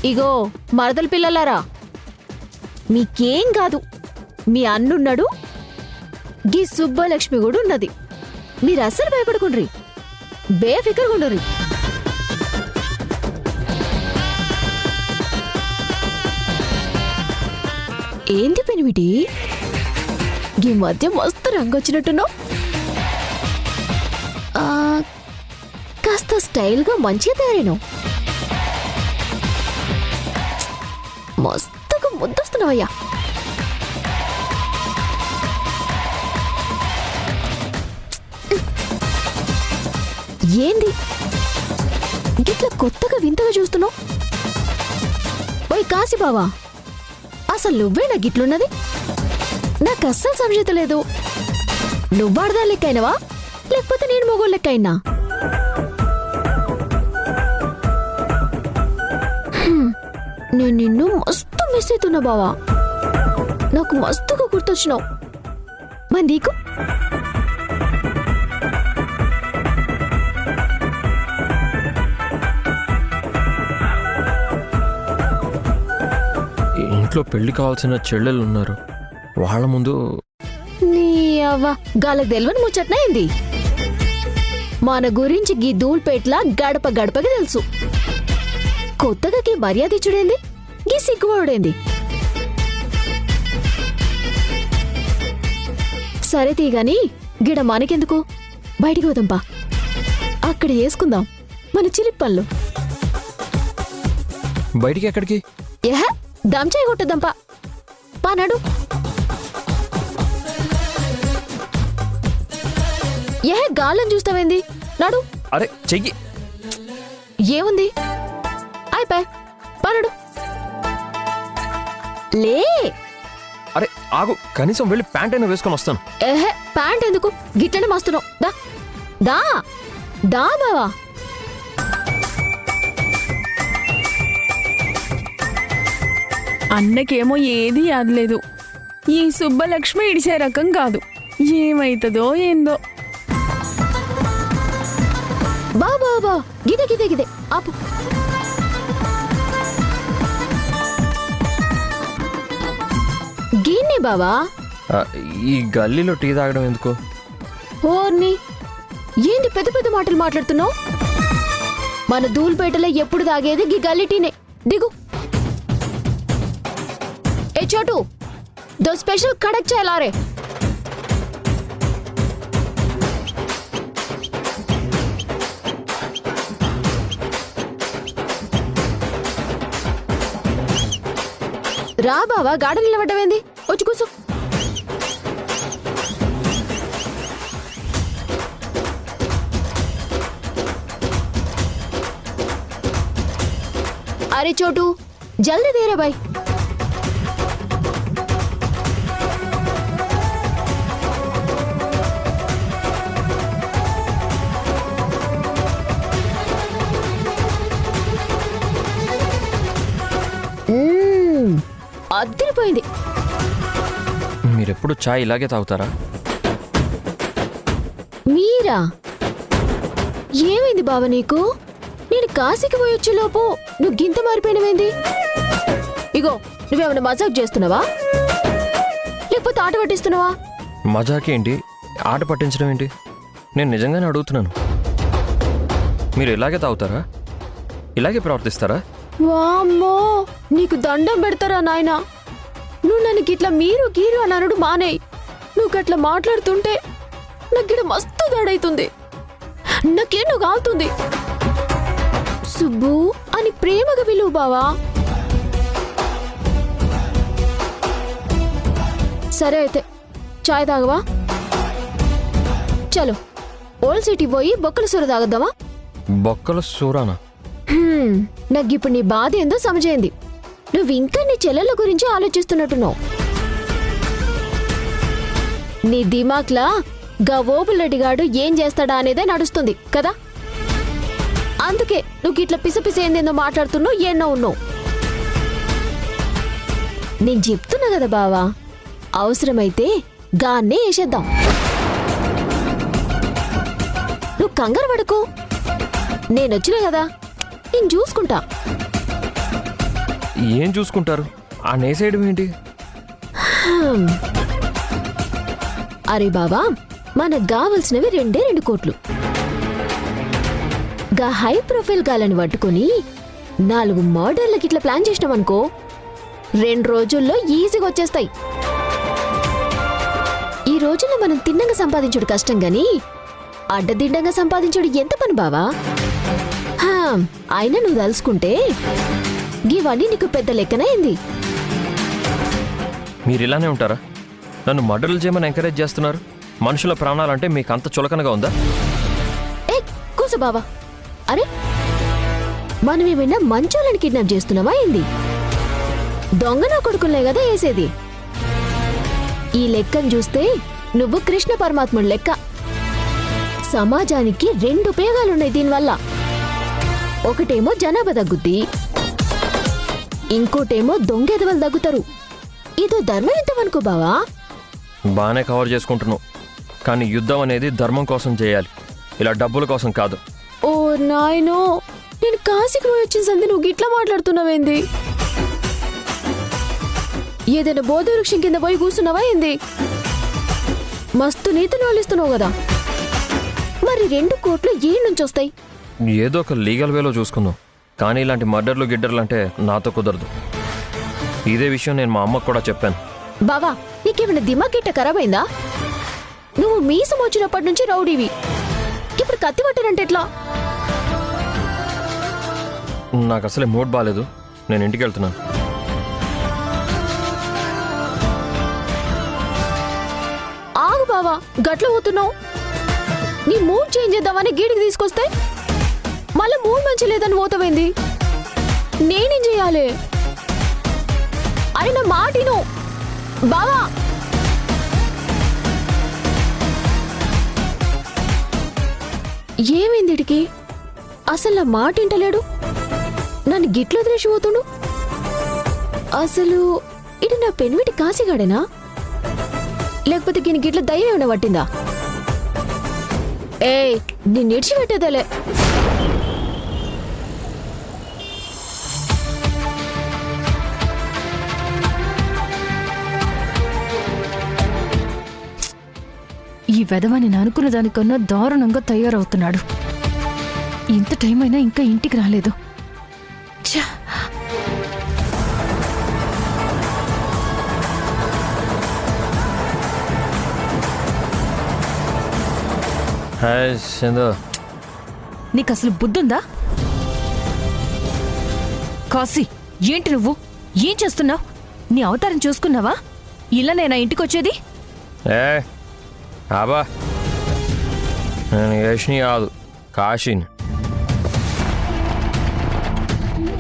ఇగో మరదల పిల్లలారా, మీకేం కాదు. మీ అన్నున్నాడు, గీ సుబ్బలక్ష్మి కూడా ఉన్నది. మీరు అస్సలు భయపడుకుండ్రి, బేఫికర్గుండ్రి. ఏంది పెనిమిటి, ఈ మధ్య మస్తు రంగొచ్చినట్టున్నావు. కాస్త స్టైల్గా మంచిగా తయారైనావు. మస్తుగా ముద్దొస్తున్నావయ్యా. ఏంది గిట్లా కొత్తగా వింతగా చూస్తున్నావు? ఓయ్ కాశీబావా, అసలు నువ్వేనా గిట్లున్నది? నాకు అస్సలు సంశయత లేదు. నువ్వాడదా లెక్కైనవా లేకపోతే నేను మొగోళ్ళ లెక్కైనా? నేను నిన్ను మస్తు మిస్ అవుతున్నా బావా. నాకు మస్తుగా గుర్తొచ్చినావు. మరి నీకు? ఇంట్లో పెళ్లి కావాల్సిన చెల్లెలు ఉన్నారు, వాళ్ళ ముందు నీ అవ్వ గాలకు తెలియని ముచ్చట్నా ఏంది? మన గురించి గీ ధూల్పేట్ల గడప గడపకి తెలుసు. కొత్తగా గీ మర్యాద ఇచ్చుడేంది, గీ సిగ్గుపడుడేంది? సరే తీగాని గిడ మనకెందుకు, బయటికి పోదాంపా. అక్కడ వేసుకుందాం మన చిలిప్పళ్ళు. బయటికి ఎక్కడికి? ఏహ దమ్చాయి కొట్టద్దాంపా. పానాడు. ఏహే గాలని చూస్తావేంది? నాడు. అరే చెయ్యి. ఏముంది? అయిపోయి పానాడు. లే. అరే ఆగు, కనీసం వెళ్ళి ప్యాంట్ అయినా వేసుకొని వస్తాను. ఏహే ప్యాంట్ ఎందుకు, గిట్లనే మస్తున్నావు. దా దా దా బావా. అన్నకేమో ఏది యాదలేదు. ఈ సుబ్బలక్ష్మి ఇడిసే రకం కాదు. ఏమైతుందో ఏందో. బా బా బా గిదే గిదే గిదే ఆపు. గిన్నే బావా. ఈ గల్లీలో టీ తాగడం ఎందుకు? ఓర్ని ఏంది పెద్ద పెద్ద మాటలు మాట్లాడుతున్నావు? మన ధూల్పేటలో ఎప్పుడు తాగేది గీ గల్లీ టీనే. దిగు. ఏ చోటు, దో స్పెషల్ కడక్ చేయాలరే. రా బావా, గాఢ నిలబడ్డవేంది? వచ్చి కూసు. అరే చోటు, జల్దీ దేరా బాయ్. అద్దరిపోయింది. మీరెప్పుడు చాయ్ ఇలాగే తాగుతారా? మీరా? ఏమైంది బావ నీకు? నేను కాశీకి పోయొచ్చేలోపు నువ్వు గింత మారిపోయినవేంది? ఇగో నువ్వేమైనా మజాక్ చేస్తున్నావా లేకపోతే ఆట పట్టిస్తున్నావా? మజాకేంటి, ఆట పట్టించడం ఏంటి? నేను నిజంగానే అడుగుతున్నాను. మీరు ఇలాగే తాగుతారా? ఇలాగే ప్రవర్తిస్తారా? వామ్మో, నీకు దండం పెడతారా నాయనా? నువ్వు నన్ను గిట్లా మీరు గీరు అని అనడు మానేయ్. నువ్వు గట్లా మాట్లాడుతుంటే నాకు గిడ మస్తు దాడైతుంది. నాకేంటో కాలుతుంది. సుబ్బు అని ప్రేమగా పిలువు బావా. సరే అయితే చాయ్ తాగవా? చలో ఓల్డ్ సిటీ పోయి బొక్కల సూర తాగద్దామా? బొక్కల సూరానా? నాకు ఇప్పుడు నీ బాధ ఏందో సమజైంది. నువ్వు ఇంకా నీ చెల్లెల గురించి ఆలోచిస్తున్నట్టున్నావు. నీ దిమాక్లా గా ఓబులరెడ్డిగాడు ఏం చేస్తాడా అనేదే నడుస్తుంది కదా. అందుకే నువ్వు ఇట్లా పిసపిసేందేందో మాట్లాడుతున్నావు, ఏన్నో ఉన్నావు. నేను చెప్తున్నా కదా బావా, అవసరమైతే గాన్నే వేసేద్దాం. నువ్వు కంగారు పడకు, నేనొచ్చినా కదా, నేను చూసుకుంటా. ఏం చూసుకుంటారు? ఆ నేసేయడం ఏంటి? అరే బావా, మనకు కావలసినవి 2 కోట్లు. గా హై ప్రొఫైల్ గాలని పట్టుకుని 4 మర్డర్లకి ఇట్లా ప్లాన్ చేసినామనుకో 2 రోజుల్లో ఈజీగా వచ్చేస్తాయి. ఈ రోజుల్లో మనం తిన్నంగా సంపాదించడు కష్టం గాని అడ్డదిడ్డంగా సంపాదించడు ఎంత పని బావా. అయినా నువ్వు తలుసుకుంటే ఇవన్నీ నీకు పెద్ద లెక్కనైంది. మీరు ఇలానే ఉంటారా? నన్ను మర్డర్లు చేయమని ఎంకరేజ్ చేస్తున్నారు. మనుషుల ప్రాణాలంటే మీకు అంత చులకనగా ఉందా? ఏ కూస బావా. అరే మనం ఏమైనా మంచోళ్ళని కిడ్నాప్ చేస్తున్నావా ఏంది? దొంగన కొడుకులే కదా వేసేది. ఈ లెక్కను చూస్తే నువ్వు కృష్ణ పరమాత్ముడి లెక్క. సమాజానికి 2 ఉపయోగాలున్నాయి దీనివల్ల. ఒకటేమో జనాభా తగ్గుద్ది, ఇంకోటేమో దొంగెదవలు తగ్గుతారు. ఇదో ధర్మం ఎంతవనుకో బావా. బాగానే కవర్ చేసుకుంటున్నావు, కానీ యుద్ధం అనేది ధర్మం కోసం చేయాలి, ఇలా డబ్బుల కోసం కాదు. ఓ నాయనో, నేను కాశీకి పోయి వచ్చిన సంది నువ్వు గిట్లా మాట్లాడుతున్నావేంది? ఏదైనా బోధ వృక్షం కింద పోయి కూర్చున్నావా ఏంది? మస్తు నీతిని వాళ్ళిస్తున్నావు కదా. మరి 2 కోట్లు ఏడు నుంచి వస్తాయి? ఏదో ఒక లీగల్ వేలో చూసుకుందాం, కానీ ఇలాంటి మర్డర్లు గిడ్డర్లు అంటే నాతో కుదరదు. ఇదే విషయం నేను మా అమ్మకు కూడా చెప్పాను. బావా, నీకేమైనా దిమాగ్ గిట్ట ఖరాబ్ అయిందా? నువ్వు మీసం వచ్చినప్పటి నుంచి రౌడీవి, ఇప్పుడు కత్తి పట్టారంటే ఎట్లా? నాకు అసలే మూడ్ బాగాలేదు, నేను ఇంటికి వెళ్తున్నాను. ఆగు బావా, గట్ల పోతున్నావు. నీ మూడ్ చేంజ్ చేద్దామని గీడికి తీసుకొస్తే మళ్ళీ మూడ్ మంచి లేదని పోతావేంది? నేనేం చెయ్యాలి? అరే నా మాటిను బావా. ఏమైంది ఇడికి? అసలు నా మాట ఇంటలేడు, నన్ను గిట్ల వదిలేసిపోతుడు. అసలు ఇది నా పెనిమిటి కాశీగాడేనా, లేకపోతే దీని గిట్ల దయ్యం ఏమైనా పట్టిందా? ఏయ్, నిన్ను ఇడిచిపెట్టేదేలే. ఈ వెధవ నేను అనుకున్న దానికన్నా దారుణంగా తయారవుతున్నాడు. ఇంత టైం అయినా ఇంకా ఇంటికి రాలేదు. ఛ! హాయ్ సింధు. నీకు అసలు బుద్ధుందా? కాశీ, ఏంటి నువ్వు? ఏం చేస్తున్నావు? నీ అవతారం చూసుకున్నావా? ఇలా నేనా ఇంటికి వచ్చేది? ఏ అబ్బా, నేను యష్ని కాదు, కాశీని.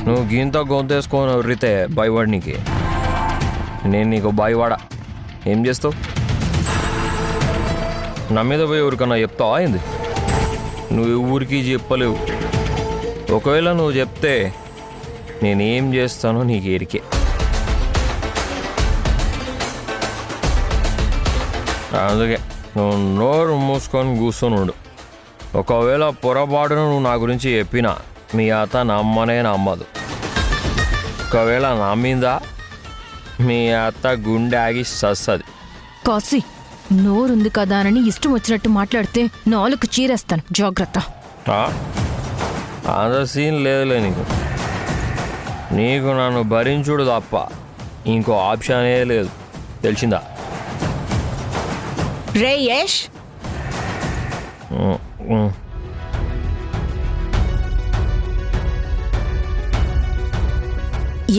నువ్వు గీంత గొంతేసుకొని ఉర్రితే భయపడినీకి నేను నీకు భయపడా. ఏం చేస్తావు? నా మీద పోయి ఊరికన్నా చెప్తావా ఏంది? నువ్వు ఊరికి చెప్పలేవు. ఒకవేళ నువ్వు చెప్తే నేనేం చేస్తానో నీకు ఎరికే. అందుకే నువ్వు నోరు మూసుకొని కూర్చొని ఉండు. ఒకవేళ పొరపాటును నువ్వు నా గురించి చెప్పినా మీ అత్త నమ్మనే నమ్మదు. ఒకవేళ నమ్మిందా మీ అత్త గుండె ఆగి సస్తది. కాశీ, నోరుంది కదా అని ఇష్టం వచ్చినట్టు మాట్లాడితే నాలుగు చీరేస్తాను, జాగ్రత్త. అంత సీన్ లేదులే నీకు. నీకు నన్ను భరించుడు తప్ప ఇంకో ఆప్షనే లేదు, తెలిసిందా? రే యష్,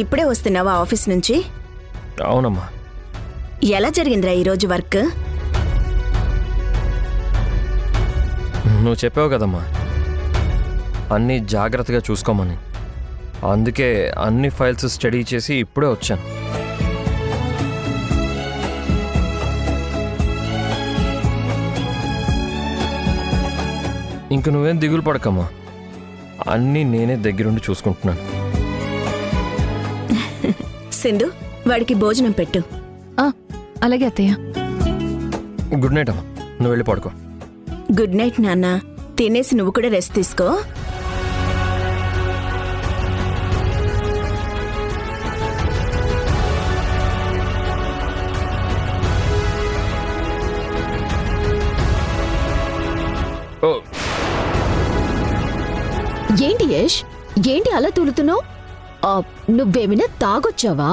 ఇప్పుడే వస్తున్నావా ఆఫీస్ నుంచి? అవునమ్మా. ఎలా జరిగిందిరా ఈరోజు వర్క్? నువ్వు చెప్పావు కదమ్మా అన్నీ జాగ్రత్తగా చూసుకోమని. అందుకే అన్ని ఫైల్స్ స్టడీ చేసి ఇప్పుడే వచ్చాను. ఇంక నువ్వేం దిగులు పడకమ్మా, అన్నీ నేనే దగ్గరుండి చూసుకుంటున్నాను. సింధు, వాడికి భోజనం పెట్టు. అలాగే అత్తయ్య. గుడ్ నైట్ అమ్మా, నువ్వు వెళ్ళి పడుకో. గుడ్ నైట్ నాన్న. తినేసి నువ్వు కూడా రెస్ట్ తీసుకో. ఏంటి అలా తూలుతున్నావు? నువ్వేమైనా తాగొచ్చావా?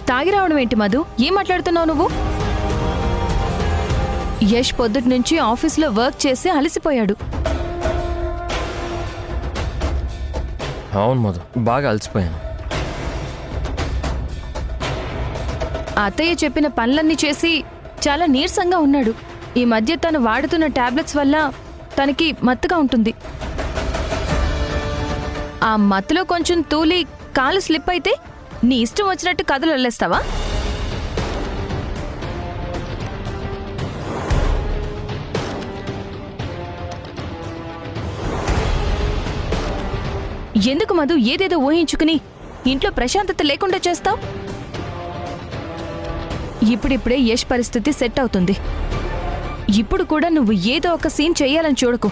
తాగి రావడం ఏంటి మధు? ఏం మాట్లాడుతున్నావు నువ్వు? యష్ పొద్దుటి నుంచి ఆఫీస్లో వర్క్ చేసి అలసిపోయాడు. అవును మధు, బాగా అలసిపోయాను. అత్తయ్య చెప్పిన పనులన్నీ చేసి చాలా నీరసంగా ఉన్నాడు. ఈ మధ్య తను వాడుతున్న టాబ్లెట్స్ వల్ల తనకి మత్తుగా ఉంటుంది. ఆ మత్తులో కొంచెం తూలి కాలు స్లిప్ అయితే నీ ఇష్టం వచ్చినట్టు కథలు వెళ్ళేస్తావా? ఎందుకు మధు ఏదేదో ఊహించుకుని ఇంట్లో ప్రశాంతత లేకుండా చేస్తావు? ఇప్పుడిప్పుడే యష్ పరిస్థితి సెట్ అవుతుంది. ఇప్పుడు కూడా నువ్వు ఏదో ఒక సీన్ చెయ్యాలని చూడకు.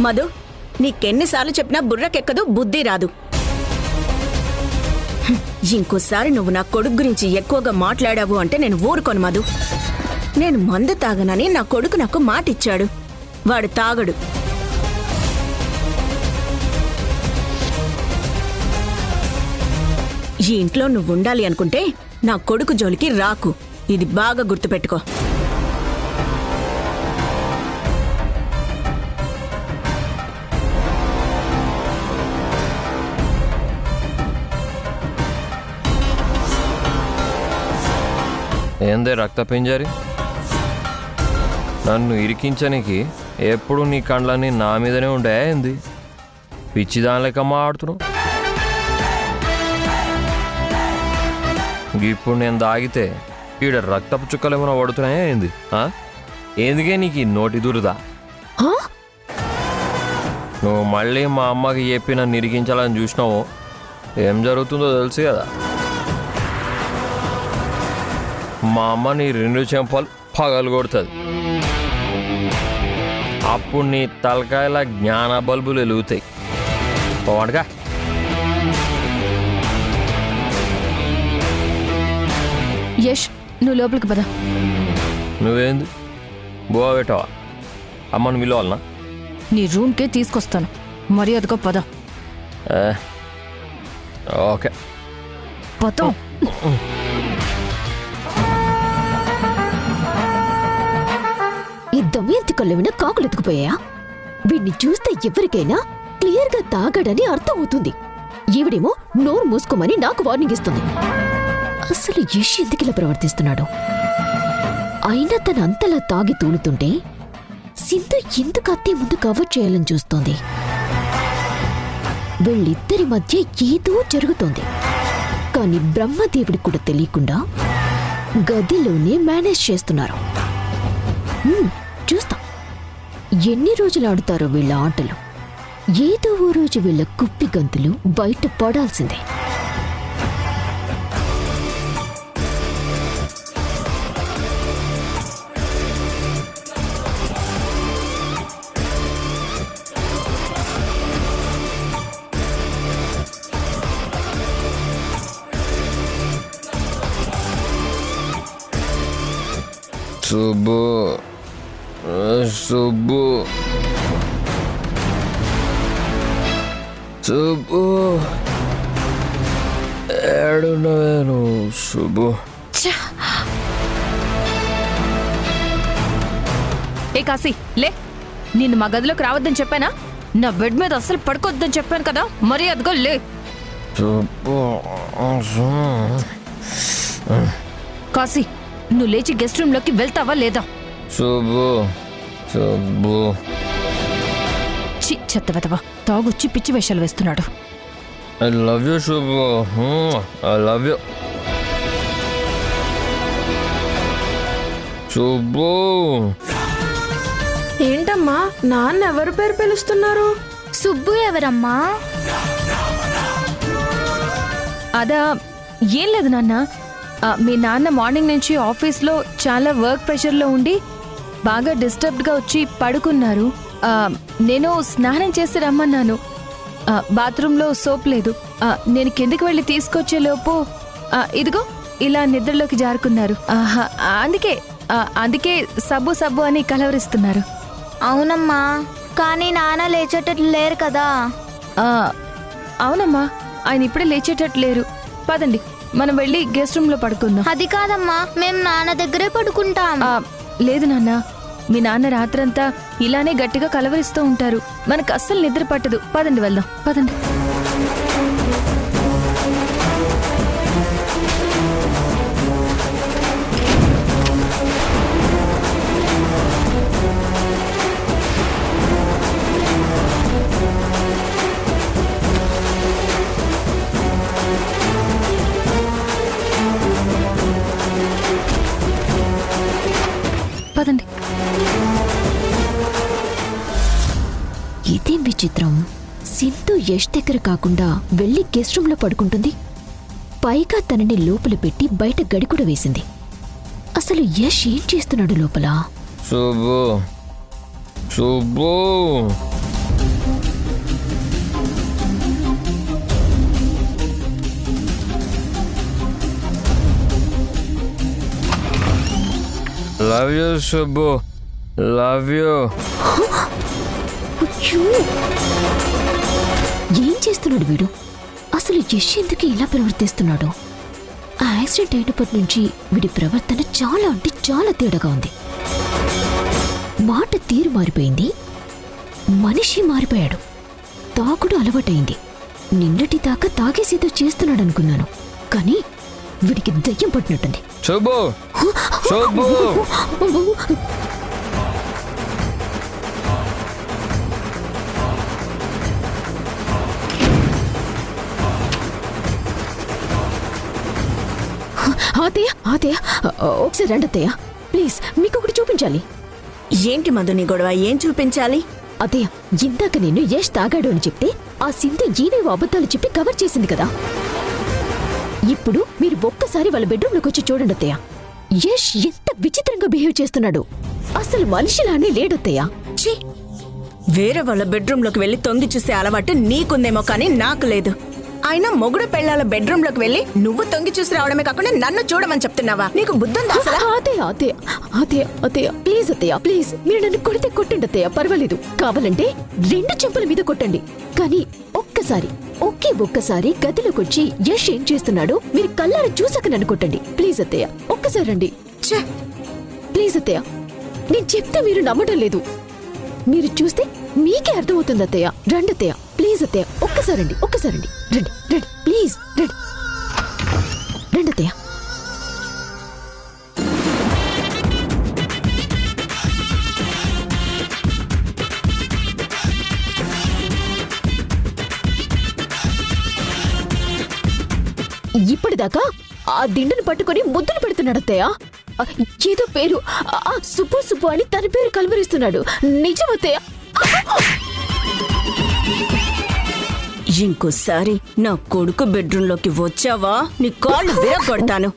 మధు, నీకెన్నిసార్లు చెప్పినా బుర్రకెక్కదు, బుద్ధి రాదు. ఇంకోసారి నువ్వు నా కొడుకు గురించి ఎక్కువగా మాట్లాడావు అంటే నేను ఊరుకోను మధు. నేను మందు తాగనని నా కొడుకు నాకు మాటిచ్చాడు. వాడు తాగడు. ఈ ఇంట్లో నువ్వు ఉండాలి అనుకుంటే నా కొడుకు జోలికి రాకు. ఇది బాగా గుర్తుపెట్టుకో. ఏందే రక్త పింజరి? నన్ను ఇరికించనికి ఎప్పుడు నీ కండ్లన్నీ నా మీదనే ఉండే ఏంది? పిచ్చిదాని లెక్క మాడుతున్నావు. ఇప్పుడు నేను తాగితే ఈడ రక్తపు చుక్కలు ఏమైనా పడుతున్నాయా ఏంది? ఎందుకే నీకు ఈ నోటి దురదా? నువ్వు మళ్ళీ మా అమ్మకి చెప్పి నన్ను ఇరికించాలని చూసినావు, ఏం జరుగుతుందో తెలుసు కదా. మా అమ్మ నీ 2 చెంపలు పగలు కొడుతుంది. అప్పుడు నీ తలకాయల జ్ఞాన బల్బులు వెలుగుతాయి. పోవడగా యష్, నువ్వు లోపలికి పద. నువ్వేంది బోవ పెట్టవా? అమ్మను విలువాలనా? నీ రూమ్కే తీసుకొస్తాను. మర్యాదగా పద. ఓకే పద. ఈ దమయంతి కళ్ళేమైనా కాకులు ఎత్తుకుపోయా? వీడిని చూస్తే ఎవరికైనా క్లియర్గా తాగాడని అర్థం అవుతుంది. ఈవిడేమో నోరు మూసుకోమని నాకు వార్నింగ్ ఇస్తుంది. అసలు యష్ ఎందుకిలా ప్రవర్తిస్తున్నాడు? అయినా తన అంతలా తాగి తూలుతుంటే సింధు ఎందుకు అత్తే ముందు కవర్ చేయాలని చూస్తోంది. వీళ్ళిద్దరి మధ్య ఏదో జరుగుతోంది. కానీ బ్రహ్మదేవుడికి కూడా తెలియకుండా గదిలోనే మేనేజ్ చేస్తున్నారు. చూస్తా ఎన్ని రోజులు ఆడుతారో వీళ్ళ ఆటలు. ఏదో ఓ రోజు వీళ్ళ కుప్పి గంతులు బయట పడాల్సిందే. సుబ్బు సుబ్బు సుబ్బు ఏడున్నవేను సుబ్బు? ఏ కాశీ, లే. నిన్ను మా గదిలోకి రావద్దని చెప్పానా? నా బెడ్ మీద అస్సలు పడుకోవద్దని చెప్పాను కదా. మర్యాదగా లే. సుబ్బు కాశీ, నువ్వు లేచి గెస్ట్ రూమ్ లోకి వెళ్తావా లేదా? సుబ్బు సుబ్బు చి చెత్త వెతవా, తాగొచ్చి పిచ్చి వేషాలు వేస్తున్నాడు. I love you Subbu, I love you Subbu. ఏంటమ్మా, నాన్న ఎవరి పేరు పిలుస్తున్నారు? సుబ్బు ఎవరమ్మా? అదా, ఏం లేదు నాన్న. మీ నాన్న మార్నింగ్ నుంచి ఆఫీస్లో చాలా వర్క్ ప్రెషర్లో ఉండి బాగా డిస్టర్బ్డ్గా వచ్చి పడుకున్నారు. నేను స్నానం చేసి రమ్మన్నాను. బాత్రూంలో సోప్ లేదు. నేను కిందకి వెళ్ళి తీసుకొచ్చే లోపు ఇదిగో ఇలా నిద్రలోకి జారుకున్నారు. అందుకే సబ్బు సబ్బు అని కలవరిస్తున్నారు. అవునమ్మా, కానీ నాన్న లేచేటట్లు లేరు కదా. అవునమ్మా, ఆయన ఇప్పుడే లేచేటట్లు లేరు. పదండి మనం వెళ్ళి గెస్ట్ రూమ్లో పడుకుందాం. అది కాదమ్మా, మేము నాన్న దగ్గరే పడుకుంటాం. లేదు నాన్న, మీ నాన్న రాత్రంతా ఇలానే గట్టిగా కలవరిస్తూ ఉంటారు. మనకు అస్సలు నిద్ర పట్టదు. పదండి వెళ్దాం, పదండి. పదండి. ఇదేం విచిత్రం, సింధు యష్ దగ్గర కాకుండా వెళ్ళి గెస్ట్ రూమ్ లో పడుకుంటుంది. పైగా తనని లోపల పెట్టి బయట గడి కూడా వేసింది. అసలు యష్ ఏం చేస్తున్నాడు లోపల? Subbu Subbu love you Subbu, love you. అయ్యో! ఏం చేస్తున్నాడు వీడు? అసలు యష్ ఎందుకు ఇలా ప్రవర్తిస్తున్నాడు? ఆ యాక్సిడెంట్ అయినప్పటి నుంచి వీడి ప్రవర్తన చాలా అంటే చాలా తేడాగా ఉంది. మాట తీరు మారిపోయింది, మనిషి మారిపోయాడు. తాగుడు అలవాటైంది. నిన్నటి దాకా తాగేసేదో చేస్తున్నాడు అనుకున్నాను, కానీ వీడికి దయ్యం పట్టినట్టుంది. సుబ్బు సుబ్బు అతయ్య అతయ్య, ఒకసారి రండి అత్తయ్య, ప్లీజ్, మీకు ఒకటి చూపించాలి. ఏంటి మధు నీ గొడవ? ఏం చూపించాలి? అతయ్య, ఇందాక నేను యష్ తాగాడు అని చెప్తే ఆ సింధు ఏవేవో అబద్ధాలు చెప్పి కవర్ చేసింది కదా. ఇప్పుడు మీరు ఒక్కసారి వాళ్ళ బెడ్రూమ్లోకి వచ్చి చూడండి అత్తయ్య. యష్ ఎంత విచిత్రంగా బిహేవ్ చేస్తున్నాడు. అసలు మనిషిలానే లేడత్తయ్య. ఛీ! వేరే వాళ్ళ బెడ్రూమ్లోకి వెళ్ళి తొంగి చూసే అలవాటు నీకుందేమో కానీ నాకు లేదు. అయినా మొగుడు పెళ్ళాల బెడ్రూమ్లోకి వెళ్ళి నువ్వు తొంగి చూసి రావడమే కాకుండా నన్ను చూడమని చెప్తున్నావా? నీకు బుద్ధుందా అసలు? అత్తయ్య అత్తయ్య అత్తయ్య అత్తయ్య, ప్లీజ్ అత్తయ్య, ప్లీజ్, మీరు నన్ను కొడితే కొట్టండి అత్తయ్య, పర్వాలేదు. కావాలంటే 2 చెంపల మీద కొట్టండి. కానీ ఒక్కసారి గదిలోకి వచ్చి యష్ ఏం చేస్తున్నాడో మీరు కళ్ళారా చూసాక నన్ను కొట్టండి. ప్లీజ్ అత్తయ్య, ఒక్కసారి రండి. ఛే! ప్లీజ్ అత్తయ్య, నేను చెప్తే మీరు నమ్మటం లేదు. మీరు చూస్తే మీకే అర్థమవుతుంది అత్తయ్య. రండి అత్తయ్య, ప్లీజ్ అత్తయ్య, ఒక్కసారండి, ఒక్కసారండి, రండి రండి, ప్లీజ్ రండి, రండి అత్తయ్య. ఇప్పటిదాకా ఆ దిండును పట్టుకొని ముద్దులు పెడుతున్నాడు అత్తయ్య. ఏదో పేరు సుబ్బు సుబ్బు అని తన పేరు కలవరిస్తున్నాడు. నిజం అత్తయ్య. ఇంకోసారి నా కొడుకు బెడ్రూమ్లోకి వచ్చావా నీ కాళ్ళు విరగొడతాను.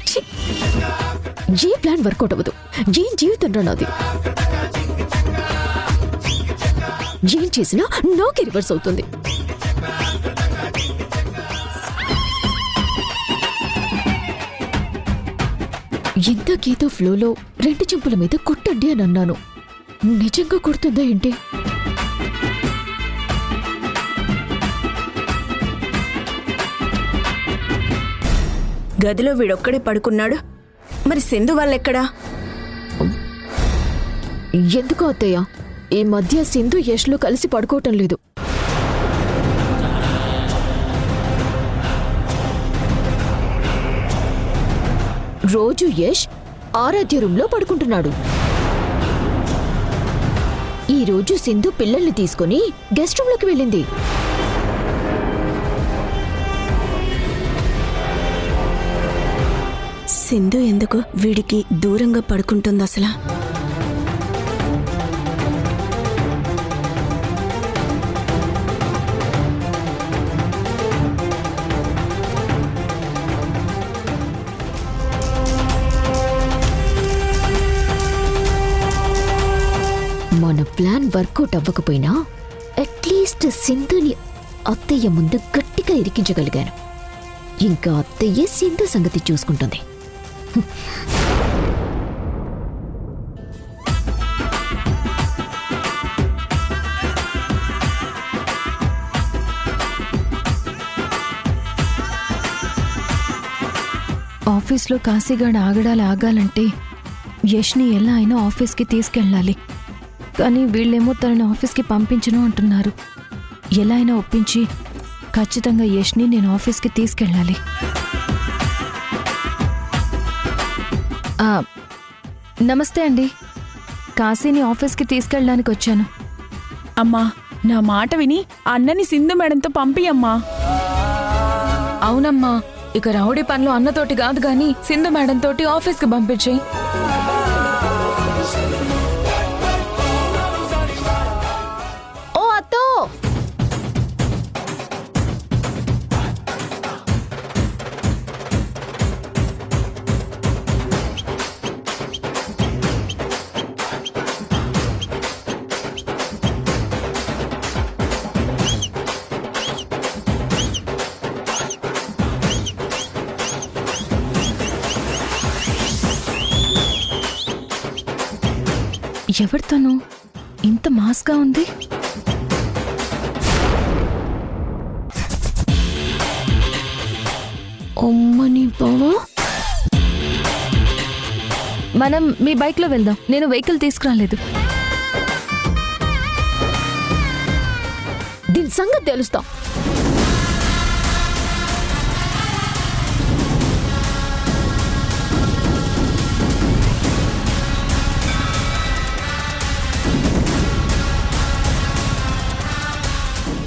ఛీ! ఏ ప్లాన్ వర్కౌట్ అవ్వదు. ఏం జీవితం రా నాది. ఏం చేసినా నాకే రివర్స్ అవుతుంది. ఇంతకేదో ఫ్లోలో 2 చెంపుల మీద కొట్టండి అని అన్నాను. నిజంగా కొడుతుందా ఏంటి? గదిలో వీడొక్కడే పడుకున్నాడు. మరి సింధు వాళ్ళెక్కడా? ఎందుకో అత్తయ్య, ఈ మధ్య సింధు యష్లో కలిసి పడుకోవటం లేదు. రోజు యష్ ఆరాధ్య రూంలో పడుకుంటున్నాడు. ఈ రోజు సింధు పిల్లల్ని తీసుకుని గెస్ట్ రూమ్లోకి వెళ్ళింది. సింధు ఎందుకు వీడికి దూరంగా పడుకుంటుంది అసలు? ప్లాన్ వర్కౌట్ అవ్వకపోయినా అట్లీస్ట్ సింధుని అత్తయ్య ముందు గట్టిగా ఇరికించగలిగాను. ఇంకా అత్తయ్యే సింధు సంగతి చూసుకుంటుంది. ఆఫీస్లో కాశీగాడు ఆగాలంటే యష్ని ఎలా అయినా ఆఫీస్కి తీసుకెళ్ళాలి. కానీ వీళ్ళేమో తనని ఆఫీస్కి పంపించను అంటున్నారు. ఎలా అయినా ఒప్పించి ఖచ్చితంగా యష్ని నేను ఆఫీస్కి తీసుకెళ్ళాలి. నమస్తే అండి, కాశీని ఆఫీస్కి తీసుకెళ్ళడానికి వచ్చాను. అమ్మా, నా మాట విని అన్నని సింధు మేడంతో పంపియమ్మా. అవునమ్మా, ఇక రౌడీ పనులు అన్నతోటి కాదు గాని సింధు మేడం తోటి ఆఫీస్కి పంపించేయి. ఓ అత్తో, ఎవరితోనూ ఇంత మాస్గా ఉంది? అమ్మని బావా, మనం మీ బైక్లో వెళ్దాం, నేను వెహికల్ తీసుకురాలేదు. దీని సంగతి తెలుస్తా.